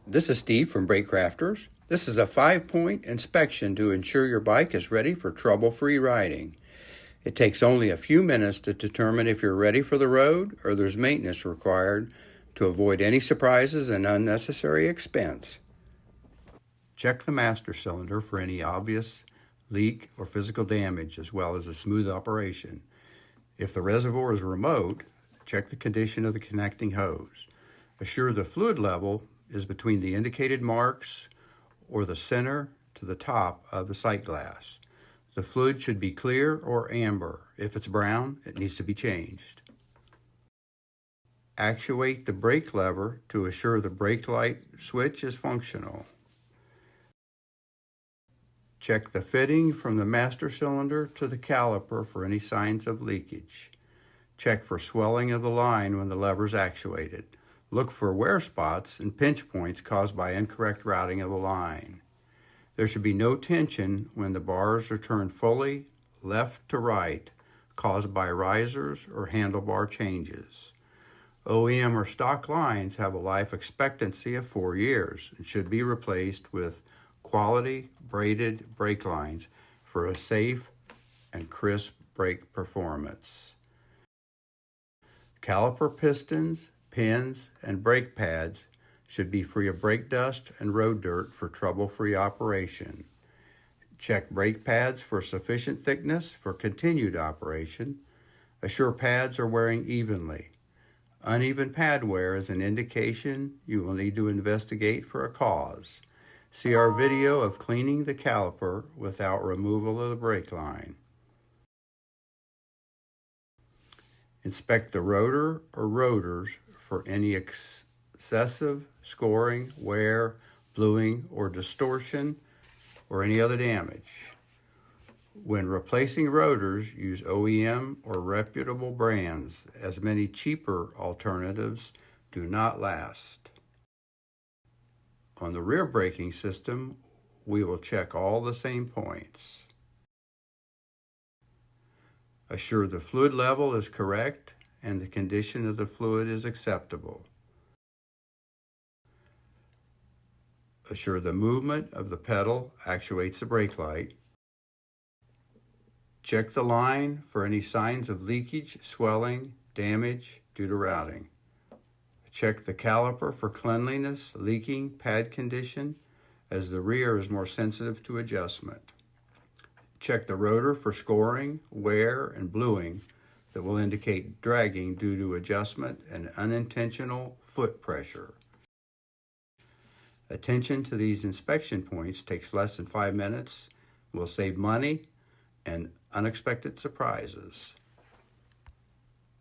This is Steve from BrakeCrafters. This is a 5-point inspection to ensure your bike is ready for trouble-free riding. It takes only a few minutes to determine if you're ready for the road or there's maintenance required to avoid any surprises and unnecessary expense. Check the master cylinder for any obvious leak or physical damage, as well as a smooth operation. If the reservoir is remote, check the condition of the connecting hose. Assure the fluid level is between the indicated marks or the center to the top of the sight glass. The fluid should be clear or amber. If it's brown, it needs to be changed. Actuate the brake lever to assure the brake light switch is functional. Check the fitting from the master cylinder to the caliper for any signs of leakage. Check for swelling of the line when the lever is actuated. Look for wear spots and pinch points caused by incorrect routing of the line. There should be no tension when the bars are turned fully left to right, caused by risers or handlebar changes. OEM or stock lines have a life expectancy of 4 years and should be replaced with quality braided brake lines for a safe and crisp brake performance. Caliper pistons, pins, and brake pads should be free of brake dust and road dirt for trouble-free operation. Check brake pads for sufficient thickness for continued operation. Assure pads are wearing evenly. Uneven pad wear is an indication you will need to investigate for a cause. See our video of cleaning the caliper without removal of the brake line. Inspect the rotor or rotors for any excessive scoring, wear, bluing, or distortion, or any other damage. When replacing rotors, use OEM or reputable brands, as many cheaper alternatives do not last. On the rear braking system, we will check all the same points. Assure the fluid level is correct and the condition of the fluid is acceptable. Assure the movement of the pedal actuates the brake light. Check the line for any signs of leakage, swelling, damage due to routing. Check the caliper for cleanliness, leaking, pad condition, as the rear is more sensitive to adjustment. Check the rotor for scoring, wear, and bluing that will indicate dragging due to adjustment and unintentional foot pressure. Attention to these inspection points takes less than 5 minutes, will save money and unexpected surprises.